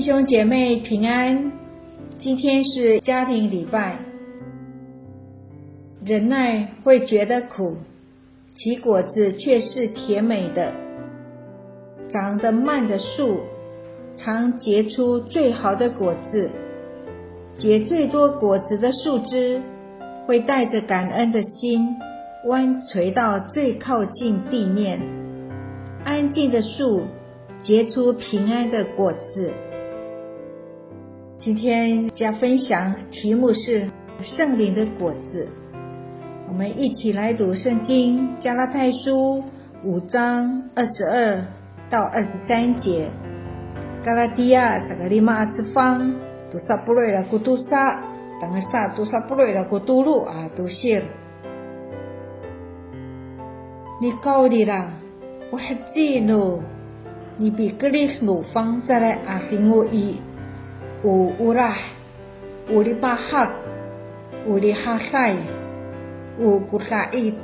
兄姐妹平安，今天是家庭礼拜。忍耐会觉得苦，其果子却是甜美的。长得慢的树常结出最好的果子，结最多果子的树枝会带着感恩的心弯垂到最靠近地面。安静的树结出平安的果子。今天加分享题目是圣灵的果子。我们一起来读圣经加拉太书5章22到23节。Galatia sa kalima at sefang tu sapuluh lagu tusa tanggal 1 sapuluh lagu tulu tusir. Ni kau dira wahjino ni bikelih nu fang zale ahingu i u urah uli pahak uli hakai u kutait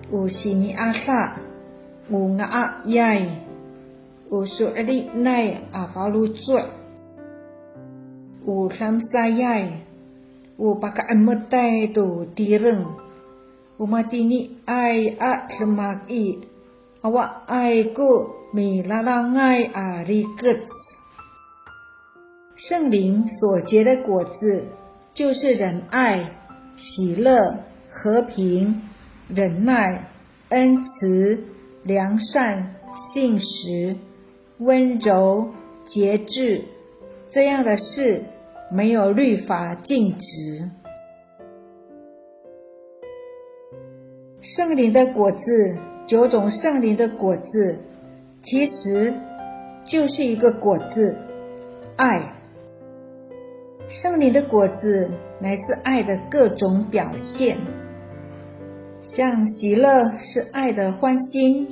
u sini asa u nga'a yai u su'li nai afalu tsu'a u samsa yai u pakaan metai tu direng u matini ai a semak i awak ai ku mi lalangai a riket。圣灵所结的果子就是仁爱、喜乐、和平、忍耐、恩慈、良善、信实、温柔、节制，这样的事没有律法禁止。圣灵的果子，9种圣灵的果子，其实就是一个果子，爱。圣灵的果子乃是爱的各种表现，像喜乐是爱的欢欣，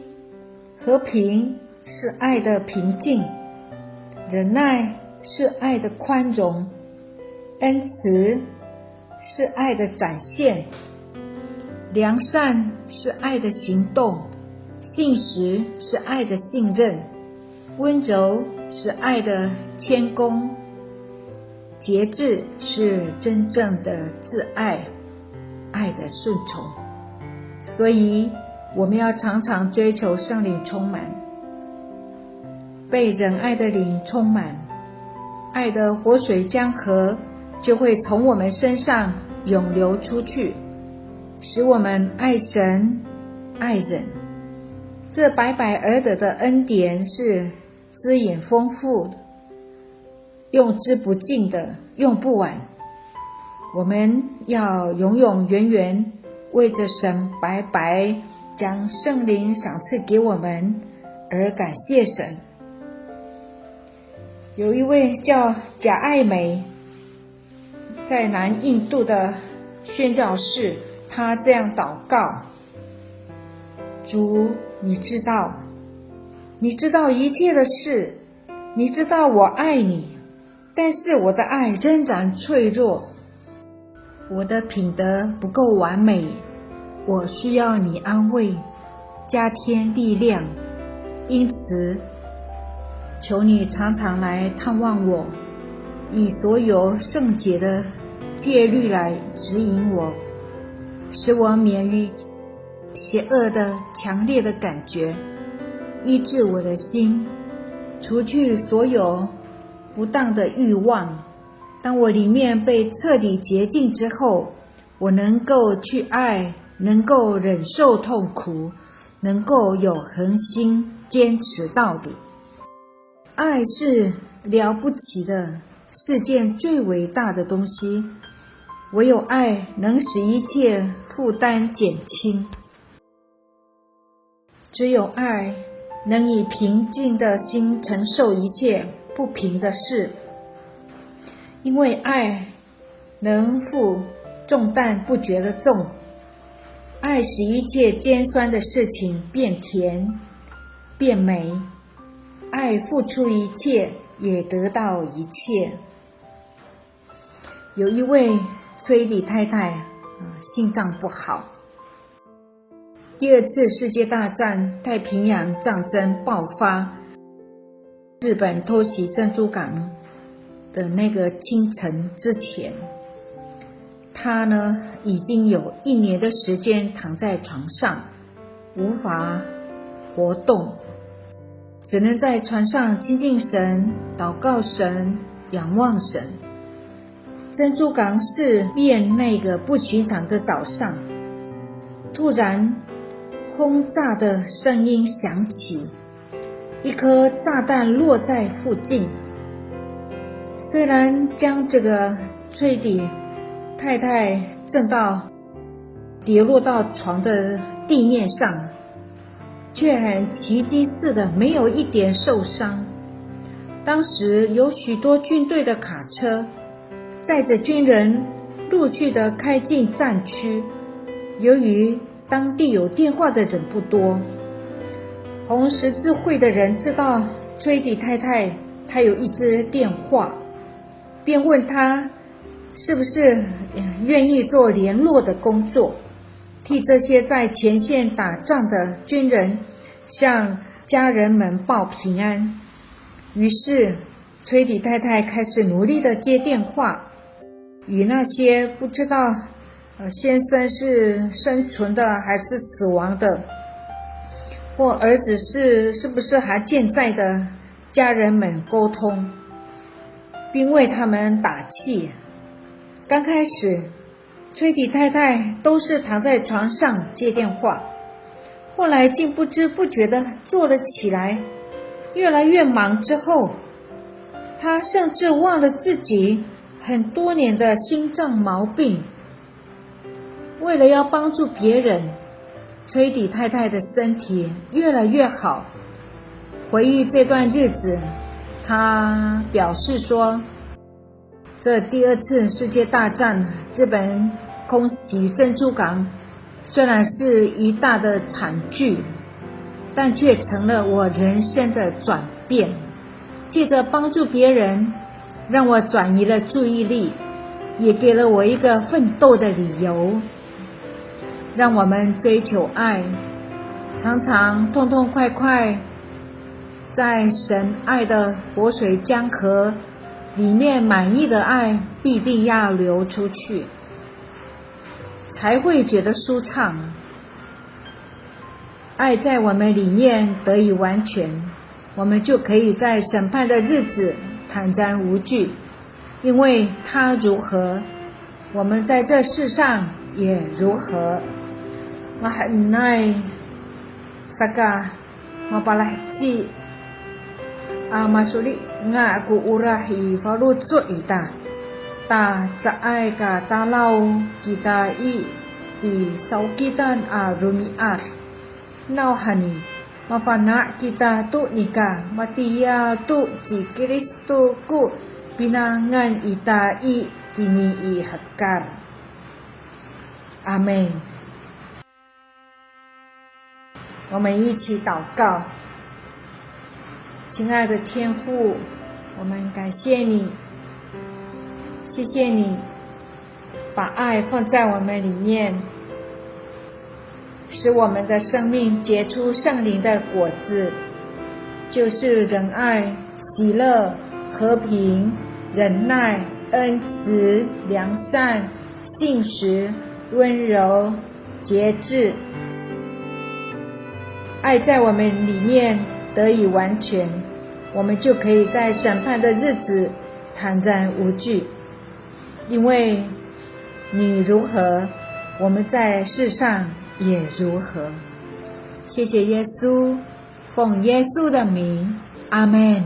和平是爱的平静，忍耐是爱的宽容，恩慈是爱的展现，良善是爱的行动，信实是爱的信任，温柔是爱的谦恭，节制是真正的自爱，爱的顺从。所以我们要常常追求圣灵充满，被仁爱的灵充满，爱的活水江河就会从我们身上涌流出去，使我们爱神爱人。这白白而得的恩典是资源丰富的，用之不尽的，用不完。我们要永永远远为着神白白将圣灵赏赐给我们而感谢神。有一位叫贾爱梅，在南印度的宣教士，他这样祷告：主，你知道一切的事，你知道我爱你，但是我的爱仍然脆弱，我的品德不够完美，我需要你安慰，加添力量。因此求你常常来探望我，以所有圣洁的戒律来指引我，使我免于邪恶的强烈的感觉，医治我的心，除去所有不当的欲望。当我里面被彻底洁净之后，我能够去爱，能够忍受痛苦，能够有恒心，坚持到底。爱是了不起的，是件最伟大的东西，唯有爱能使一切负担减轻。只有爱能以平静的心承受一切不平的事，因为爱能负重担不觉得重，爱使一切尖酸的事情变甜变美，爱付出一切也得到一切。有一位崔李太太心脏不好，第2次世界大战太平洋战争爆发，日本偷袭珍珠港，的那个清晨之前，他呢已经有1年的时间躺在床上，无法活动，只能在床上亲近神、祷告神、仰望神。珍珠港市面那个不寻常的早上，突然轰炸的声音响起，一颗炸弹落在附近。虽然将这个崔迪太太震到跌落到床的地面上，却很奇迹似的没有一点受伤。当时有许多军队的卡车载着军人陆续的开进战区，由于当地有电话的人不多，红十字会的人知道崔迪太太她有一支电话，便问他是不是愿意做联络的工作，替这些在前线打仗的军人向家人们报平安。于是崔迪太太开始努力的接电话，与那些不知道先生是生存的还是死亡的，或儿子是不是还健在的家人们沟通，并为他们打气。刚开始崔迪太太都是躺在床上接电话，后来竟不知不觉地坐了起来，越来越忙之后，她甚至忘了自己很多年的心脏毛病。为了要帮助别人，崔迪太太的身体越来越好。回忆这段日子，她表示说，这第2次世界大战日本空袭珍珠港虽然是一大的惨剧，但却成了我人生的转变。借着帮助别人，让我转移了注意力，也给了我一个奋斗的理由。让我们追求爱，常常痛痛快快，在神爱的活水江河里面，满意的爱必定要流出去，才会觉得舒畅。爱在我们里面得以完全，我们就可以在审判的日子坦然无惧，因为他如何，我们在这世上也如何。Mahanay saka mapalahci masuli nga aku urahi falutsu ita ta saai ka talau kita i di saukitan rumiat nauhani mafana kita tu nika matia tu ci Kristo ku pinangan ita i kini i hakar. Amen。我们一起祷告。亲爱的天父，我们感谢你，谢谢你把爱放在我们里面，使我们的生命结出圣灵的果子，就是仁爱、喜乐、和平、忍耐、恩慈、良善、信实、温柔、节制。爱在我们里面得以完全，我们就可以在审判的日子坦然无惧，因为你如何，我们在世上也如何。谢谢耶稣，奉耶稣的名，阿们。